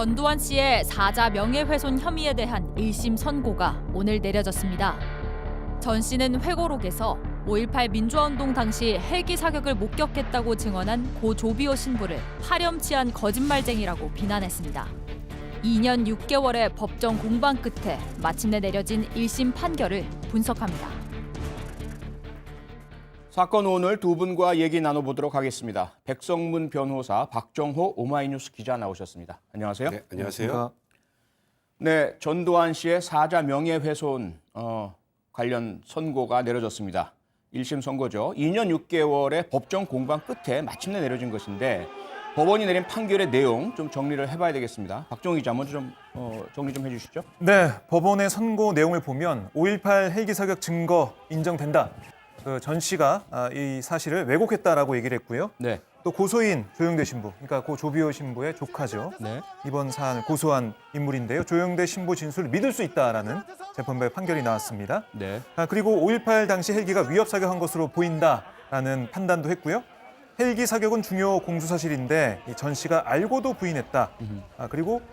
전두환 씨의 사자 명예훼손 혐의에 대한 1심 선고가 오늘 내려졌습니다. 전 씨는 회고록에서 5.18 민주화운동 당시 헬기 사격을 목격했다고 증언한 고 조비오 신부를 파렴치한 거짓말쟁이라고 비난했습니다. 2년 6개월의 법정 공방 끝에 마침내 내려진 1심 판결을 분석합니다. 사건 오늘 두 분과 얘기 나눠보도록 하겠습니다. 백성문 변호사, 박정호 오마이뉴스 기자 나오셨습니다. 안녕하세요. 네, 안녕하세요. 네, 전두환 씨의 사자 명예훼손 관련 선고가 내려졌습니다. 1심 선고죠. 2년 6개월의 법정 공방 끝에 마침내 내려진 것인데 법원이 내린 판결의 내용 좀 정리를 해봐야 되겠습니다. 박정희 기자 먼저 좀 정리 좀 해주시죠. 네, 법원의 선고 내용을 보면 5.18 헬기 사격 증거 인정된다. 전 씨가 이 사실을 왜곡했다라고 얘기를 했고요. 네. 또 고소인 조영대 신부, 그러니까 고 조비오 신부의 조카죠. 네. 이번 사안을 고소한 인물인데요. 조영대 신부 진술을 믿을 수 있다라는 재판부의 판결이 나왔습니다. 네. 그리고 5.18 당시 헬기가 위협 사격한 것으로 보인다라는 판단도 했고요. 헬기 사격은 중요 공수 사실인데 전 씨가 알고도 부인했다. 그리고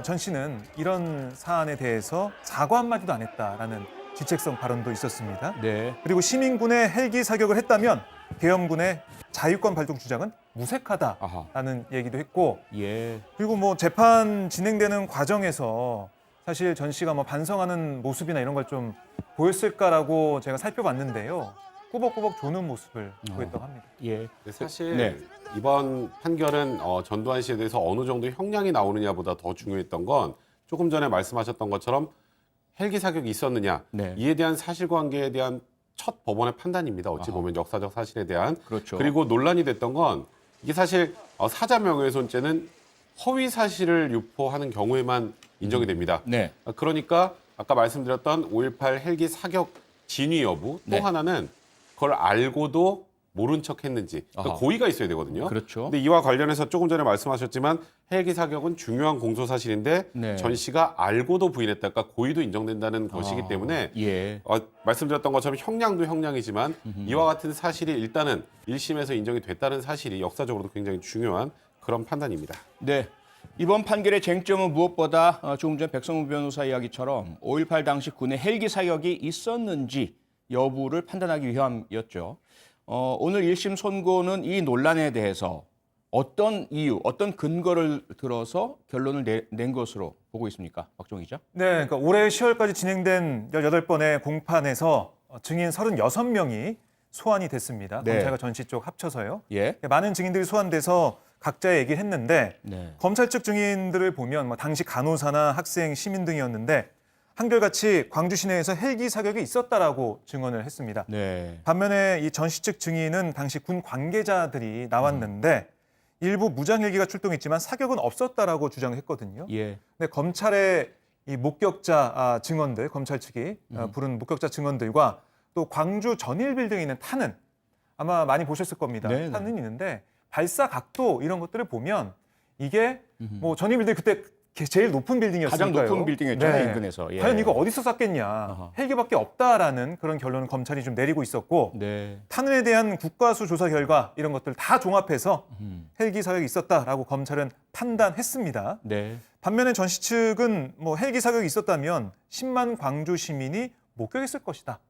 전 씨는 이런 사안에 대해서 사과 한마디도 안 했다라는 지책성 발언도 있었습니다. 네. 그리고 시민군의 헬기 사격을 했다면 계엄군의 자유권 발동 주장은 무색하다라는 얘기도 했고, 예. 그리고 뭐 재판 진행되는 과정에서 사실 전 씨가 뭐 반성하는 모습이나 이런 걸 좀 보였을까라고 제가 살펴봤는데요. 꾸벅꾸벅 조는 모습을 보였다고 합니다. 예. 사실 네. 이번 판결은 전두환 씨에 대해서 어느 정도 형량이 나오느냐보다 더 중요했던 건 조금 전에 말씀하셨던 것처럼 헬기 사격이 있었느냐, 네. 이에 대한 사실관계에 대한 첫 법원의 판단입니다. 어찌 보면 역사적 사실에 대한. 그렇죠. 그리고 논란이 됐던 건 이게 사실 사자 명예훼손죄는 허위 사실을 유포하는 경우에만 인정이 됩니다. 네. 그러니까 아까 말씀드렸던 5.18 헬기 사격 진위 여부, 또 네. 하나는 그걸 알고도 모른 척 했는지, 그러니까 아하. 고의가 있어야 되거든요. 그렇죠. 근데 이와 관련해서 조금 전에 말씀하셨지만 헬기 사격은 중요한 공소 사실인데 네. 전 씨가 알고도 부인했다, 그러니까 고의도 인정된다는 것이기 때문에 예. 말씀드렸던 것처럼 형량도 형량이지만 이와 같은 사실이 일단은 1심에서 인정이 됐다는 사실이 역사적으로도 굉장히 중요한 그런 판단입니다. 네. 이번 판결의 쟁점은 무엇보다 조금 전 백성문 변호사 이야기처럼 5.18 당시 군의 헬기 사격이 있었는지 여부를 판단하기 위함이었죠. 오늘 1심 선고는 이 논란에 대해서 어떤 이유, 어떤 근거를 들어서 결론을 낸 것으로 보고 있습니까? 박종희 기자. 네, 그러니까 올해 10월까지 진행된 18번의 공판에서 증인 36명이 소환이 됐습니다. 네. 검찰과 전시 쪽 합쳐서요. 예. 많은 증인들이 소환돼서 각자 얘기를 했는데 네. 검찰 측 증인들을 보면 뭐 당시 간호사나 학생, 시민 등이었는데 한결같이 광주 시내에서 헬기 사격이 있었다라고 증언을 했습니다. 네. 반면에 이 전시 측 증인은 당시 군 관계자들이 나왔는데 일부 무장 헬기가 출동했지만 사격은 없었다라고 주장했거든요. 예. 근데 검찰의 이 목격자 증언들, 검찰 측이 부른 목격자 증언들과 또 광주 전일 빌딩에 있는 탄은 아마 많이 보셨을 겁니다. 네네. 탄은 있는데 발사 각도 이런 것들을 보면 이게 뭐 전일 빌딩 그때 제일 높은 빌딩이었으니까요. 가장 높은 빌딩이었잖아요, 네. 인근에서. 예. 과연 이거 어디서 쐈겠냐. 아하. 헬기밖에 없다라는 그런 결론을 검찰이 좀 내리고 있었고 네. 탄은에 대한 국과수 조사 결과 이런 것들 다 종합해서 헬기 사격이 있었다라고 검찰은 판단했습니다. 네. 반면에 전시 측은 뭐 헬기 사격이 있었다면 10만 광주 시민이 목격했을 것이다.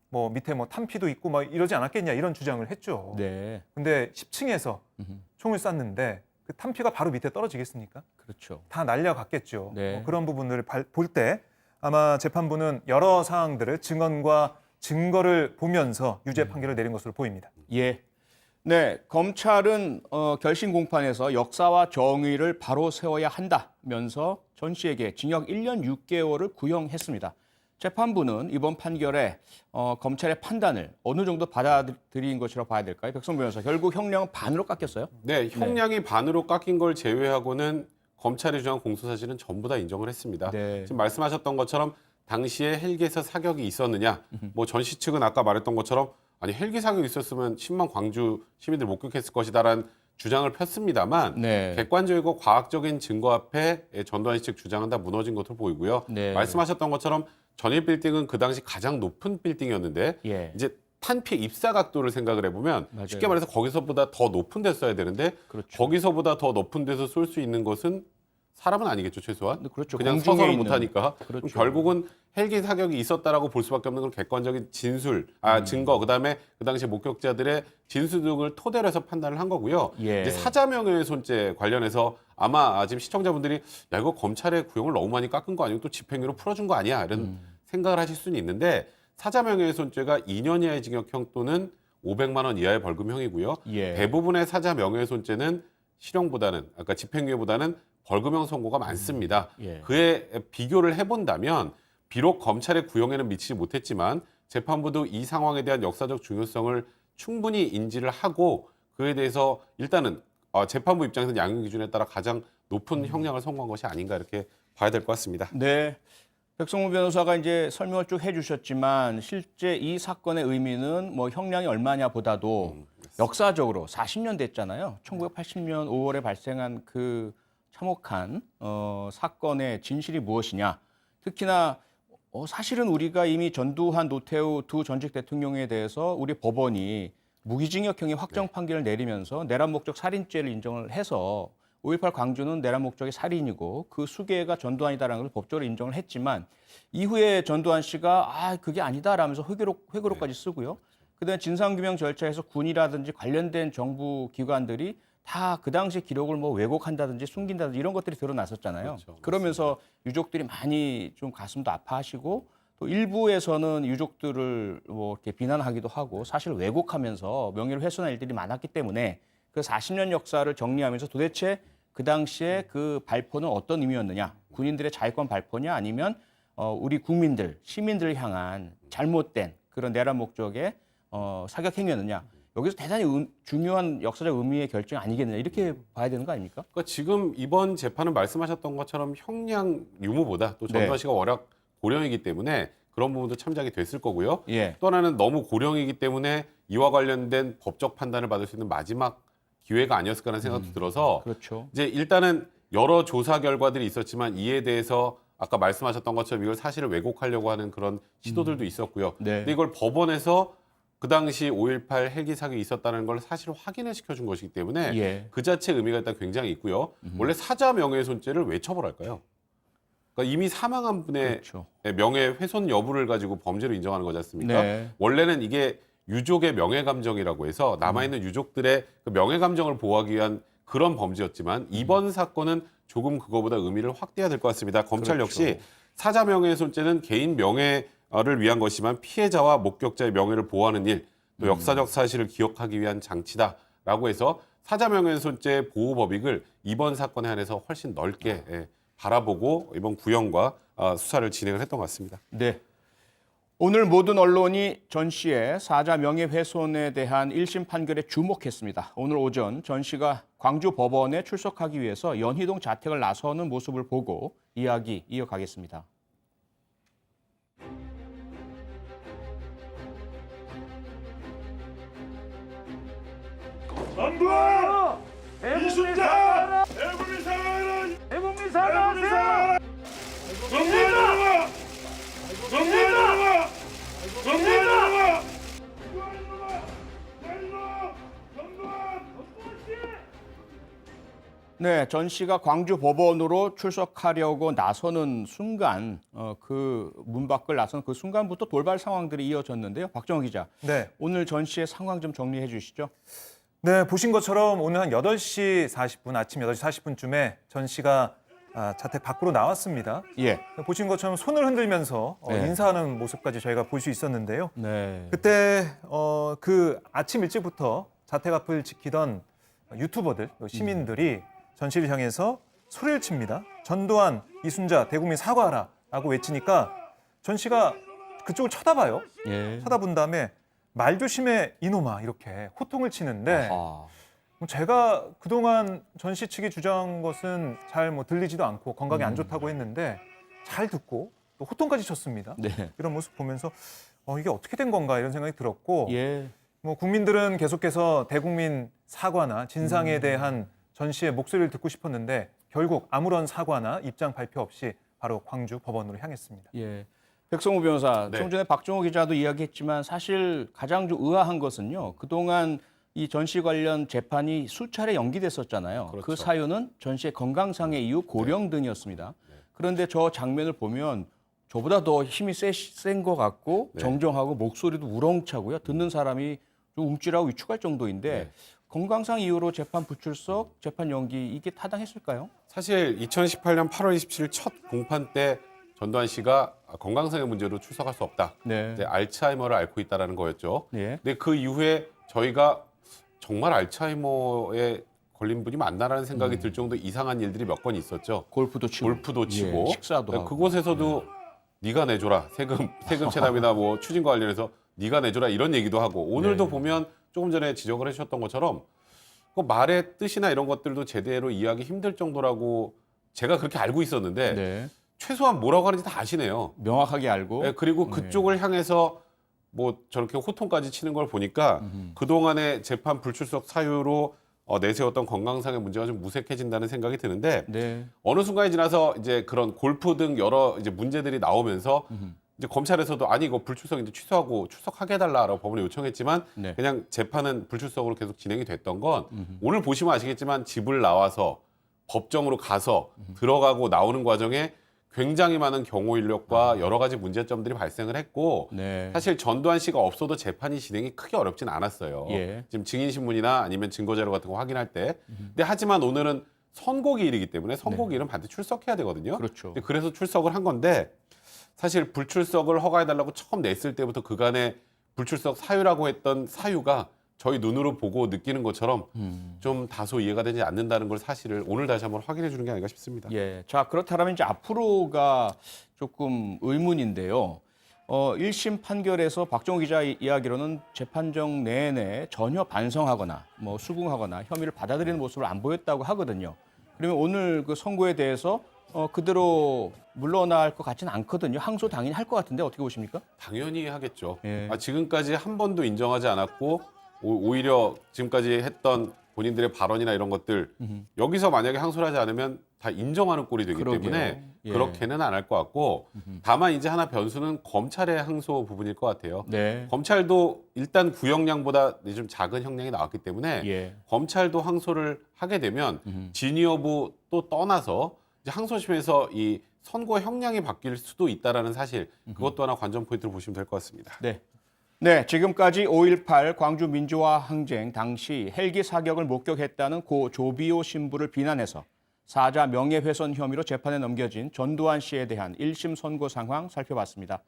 뭐 밑에 뭐 탄피도 있고 막 이러지 않았겠냐 이런 주장을 했죠. 네. 근데 10층에서 총을 쐈는데 그 탄피가 바로 밑에 떨어지겠습니까? 그렇죠. 다 날려갔겠죠. 네. 그런 부분들을 볼 때 아마 재판부는 여러 사항들을 증언과 증거를 보면서 유죄 판결을 내린 것으로 보입니다. 예. 네, 검찰은 결심 공판에서 역사와 정의를 바로 세워야 한다면서 전 씨에게 징역 1년 6개월을 구형했습니다. 재판부는 이번 판결에 검찰의 판단을 어느 정도 받아들인 것이라고 봐야 될까요? 백성 변호사, 결국 형량은 반으로 깎였어요? 네, 형량이 반으로 깎인 걸 제외하고는 검찰이 주장한 공소 사실은 전부 다 인정을 했습니다. 네. 지금 말씀하셨던 것처럼 당시에 헬기에서 사격이 있었느냐, 뭐 전시 측은 아까 말했던 것처럼 아니 헬기 사격이 있었으면 10만 광주 시민들 목격했을 것이다라는 주장을 폈습니다만 네. 객관적이고 과학적인 증거 앞에 전두환 씨 측 주장은 다 무너진 것으로 보이고요. 네. 말씀하셨던 것처럼 전일 빌딩은 그 당시 가장 높은 빌딩이었는데 예. 이제 탄피 입사 각도를 생각을 해보면 맞아요. 쉽게 말해서 거기서보다 더 높은 데 써야 되는데 그렇죠. 거기서보다 더 높은 데서 쏠 수 있는 것은 사람은 아니겠죠, 최소한. 그렇죠. 그냥 공중에 서서는 있는. 못하니까. 그렇죠. 그럼 결국은 헬기 사격이 있었다라고 볼 수밖에 없는 건 객관적인 진술, 증거, 그다음에 그 당시 목격자들의 진술 등을 토대로 해서 판단을 한 거고요. 예. 이제 사자 명예훼손죄 관련해서 아마 지금 시청자분들이 야 이거 검찰의 구형을 너무 많이 깎은 거 아니고 또 집행유예로 풀어준 거 아니야 이런 생각을 하실 수는 있는데 사자 명예훼손죄가 2년 이하의 징역형 또는 500만 원 이하의 벌금형이고요. 예. 대부분의 사자 명예훼손죄는 실형보다는 아까 집행유예보다는 벌금형 선고가 많습니다. 예. 그에 비교를 해본다면 비록 검찰의 구형에는 미치지 못했지만 재판부도 이 상황에 대한 역사적 중요성을 충분히 인지를 하고 그에 대해서 일단은 재판부 입장에서는 양형 기준에 따라 가장 높은 형량을 선고한 것이 아닌가 이렇게 봐야 될 것 같습니다. 네. 백성무 변호사가 이제 설명을 쭉 해주셨지만 실제 이 사건의 의미는 뭐 형량이 얼마냐보다도 역사적으로 40년 됐잖아요. 1980년 5월에 발생한 그 참혹한 사건의 진실이 무엇이냐. 특히나 사실은 우리가 이미 전두환, 노태우 두 전직 대통령에 대해서 우리 법원이 무기징역형의 확정 판결을 내리면서 내란 목적 살인죄를 인정을 해서 5.18 광주는 내란 목적의 살인이고 그 수괴가 전두환이다라는 걸 법적으로 인정을 했지만 이후에 전두환 씨가 그게 아니다라면서 회고록까지 쓰고요. 그다음에 진상규명 절차에서 군이라든지 관련된 정부 기관들이 다 그 당시 기록을 뭐 왜곡한다든지 숨긴다든지 이런 것들이 드러났었잖아요. 그렇죠. 그러면서 유족들이 많이 좀 가슴도 아파하시고 또 일부에서는 유족들을 뭐 이렇게 비난하기도 하고 사실 왜곡하면서 명예를 훼손한 일들이 많았기 때문에 그 40년 역사를 정리하면서 도대체 그 당시에 그 발포는 어떤 의미였느냐? 군인들의 자위권 발포냐 아니면 우리 국민들, 시민들을 향한 잘못된 그런 내란 목적의 사격 행위였느냐? 여기서 대단히 중요한 역사적 의미의 결정 아니겠느냐 이렇게 봐야 되는 거 아닙니까? 그러니까 지금 이번 재판은 말씀하셨던 것처럼 형량 유무보다 또 전두환 네. 씨가 워낙 고령이기 때문에 그런 부분도 참작이 됐을 거고요. 예. 또 하나는 너무 고령이기 때문에 이와 관련된 법적 판단을 받을 수 있는 마지막 기회가 아니었을까라는 생각도 들어서 그렇죠. 이제 일단은 여러 조사 결과들이 있었지만 이에 대해서 아까 말씀하셨던 것처럼 이걸 사실을 왜곡하려고 하는 그런 시도들도 있었고요. 네. 근데 이걸 법원에서 그 당시 5.18 헬기 사격이 있었다는 걸 사실을 확인을 시켜준 것이기 때문에 예. 그 자체 의미가 일단 굉장히 있고요. 원래 사자 명예훼손죄를 왜 처벌할까요? 그러니까 이미 사망한 분의 그렇죠. 명예훼손 여부를 가지고 범죄로 인정하는 거지 않습니까? 네. 원래는 이게 유족의 명예감정이라고 해서 남아있는 유족들의 그 명예감정을 보호하기 위한 그런 범죄였지만 이번 사건은 조금 그거보다 의미를 확대해야 될 것 같습니다. 검찰 그렇죠. 역시 사자 명예훼손죄는 개인 명예를 위한 것이지만 피해자와 목격자의 명예를 보호하는 일, 또 역사적 사실을 기억하기 위한 장치다라고 해서 사자 명예훼손죄 보호 법익을 이번 사건에 한해서 훨씬 넓게 바라보고 이번 구형과 수사를 진행을 했던 것 같습니다. 네. 오늘 모든 언론이 전 씨의 사자 명예훼손에 대한 1심 판결에 주목했습니다. 오늘 오전 전 씨가 광주 법원에 출석하기 위해서 연희동 자택을 나서는 모습을 보고 이야기 이어가겠습니다. 전두환! 이순자! 대국민 사랑하라! 대국민 사랑하세요! 전두환 들어와! 전두환 들어와! 전두환 들어와! 네, 전 씨가 광주 법원으로 출석하려고 나서는 순간 그 문 밖을 나서는 그 순간부터 돌발 상황들이 이어졌는데요. 박정호 기자, 네. 오늘 전 씨의 상황 좀 정리해 주시죠. 네, 보신 것처럼 오늘 한 8시 40분, 아침 8시 40분쯤에 전 씨가 자택 밖으로 나왔습니다. 예. 보신 것처럼 손을 흔들면서 네. 인사하는 모습까지 저희가 볼 수 있었는데요. 네. 그때 그 아침 일찍부터 자택 앞을 지키던 유튜버들, 시민들이 전 씨를 향해서 소리를 칩니다. 전두환, 이순자, 대국민 사과하라라고 외치니까 전 씨가 그쪽을 쳐다봐요. 예. 쳐다본 다음에 말 조심해 이놈아 이렇게 호통을 치는데 아하. 제가 그동안 전 씨 측이 주장한 것은 잘 뭐 들리지도 않고 건강에 안 좋다고 했는데 잘 듣고 또 호통까지 쳤습니다. 네. 이런 모습 보면서 이게 어떻게 된 건가 이런 생각이 들었고 예. 뭐 국민들은 계속해서 대국민 사과나 진상에 대한 전 씨의 목소리를 듣고 싶었는데 결국 아무런 사과나 입장 발표 없이 바로 광주 법원으로 향했습니다. 예. 백성우 변호사, 네. 좀 전에 박정호 기자도 이야기했지만 사실 가장 좀 의아한 것은요. 그동안 이 전 씨 관련 재판이 수차례 연기됐었잖아요. 그 그렇죠. 사유는 전 씨의 건강상의 이유, 고령 등이었습니다. 그런데 저 장면을 보면 저보다 더 힘이 센 것 같고 네. 정정하고 목소리도 우렁차고요. 듣는 사람이 좀 움찔하고 위축할 정도인데 네. 건강상 이유로 재판 불출석, 재판 연기 이게 타당했을까요? 사실 2018년 8월 27일 첫 공판 때 전두환 씨가 건강상의 문제로 출석할 수 없다. 네. 이제 알츠하이머를 앓고 있다라는 거였죠. 네. 근데 그 이후에 저희가 정말 알츠하이머에 걸린 분이 맞나라는 생각이 들 정도 이상한 일들이 몇 건 있었죠. 골프도 치고, 골프도 치고 예, 식사도 하고. 그곳에서도 네가 내줘라 세금 체납이나 뭐 추징과 관련해서 네가 내줘라 이런 얘기도 하고 오늘도 네. 보면 조금 전에 지적을 해주셨던 것처럼 그 말의 뜻이나 이런 것들도 제대로 이해하기 힘들 정도라고 제가 그렇게 알고 있었는데 네. 최소한 뭐라고 하는지 다 아시네요. 명확하게 알고. 네, 그리고 그쪽을 향해서 뭐 저렇게 호통까지 치는 걸 보니까 그동안의 재판 불출석 사유로 내세웠던 건강상의 문제가 좀 무색해진다는 생각이 드는데 네. 어느 순간이 지나서 이제 그런 골프 등 여러 이제 문제들이 나오면서 이제 검찰에서도 아니 이거 불출석 이제 취소하고 출석하게 해달라라고 법원에 요청했지만 네. 그냥 재판은 불출석으로 계속 진행이 됐던 건 오늘 보시면 아시겠지만 집을 나와서 법정으로 가서 들어가고 나오는 과정에 굉장히 많은 경호 인력과 여러 가지 문제점들이 발생을 했고 네. 사실 전두환 씨가 없어도 재판이 진행이 크게 어렵진 않았어요. 예. 지금 증인 신문이나 아니면 증거 자료 같은 거 확인할 때. 근데 하지만 오늘은 선고기일이기 때문에 선고기일은 반드시 출석해야 되거든요. 그렇죠. 근데 그래서 출석을 한 건데 사실 불출석을 허가해달라고 처음 냈을 때부터 그간의 불출석 사유라고 했던 사유가 저희 눈으로 보고 느끼는 것처럼 좀 다소 이해가 되지 않는다는 걸 사실을 오늘 다시 한번 확인해 주는 게 아닌가 싶습니다. 예. 자, 그렇다면 이제 앞으로가 조금 의문인데요. 1심 판결에서 박정우 기자 이야기로는 재판정 내내 전혀 반성하거나 뭐 수긍하거나 혐의를 받아들이는 모습을 안 보였다고 하거든요. 그러면 오늘 그 선고에 대해서 그대로 물러날 것 같지는 않거든요. 항소 당연히 할 것 같은데 어떻게 보십니까? 당연히 하겠죠. 예. 지금까지 한 번도 인정하지 않았고 오히려 지금까지 했던 본인들의 발언이나 이런 것들 여기서 만약에 항소를 하지 않으면 다 인정하는 꼴이 되기 그러게요. 때문에 예. 그렇게는 안 할 것 같고 다만 이제 하나 변수는 검찰의 항소 부분일 것 같아요. 네. 검찰도 일단 구형량보다 좀 작은 형량이 나왔기 때문에 예. 검찰도 항소를 하게 되면 진위 여부 또 떠나서 이제 항소심에서 이 선고 형량이 바뀔 수도 있다라는 사실 그것도 하나 관전 포인트로 보시면 될 것 같습니다. 네. 네, 지금까지 5.18 광주 민주화 항쟁 당시 헬기 사격을 목격했다는 고 조비오 신부를 비난해서 사자 명예훼손 혐의로 재판에 넘겨진 전두환 씨에 대한 1심 선고 상황 살펴봤습니다.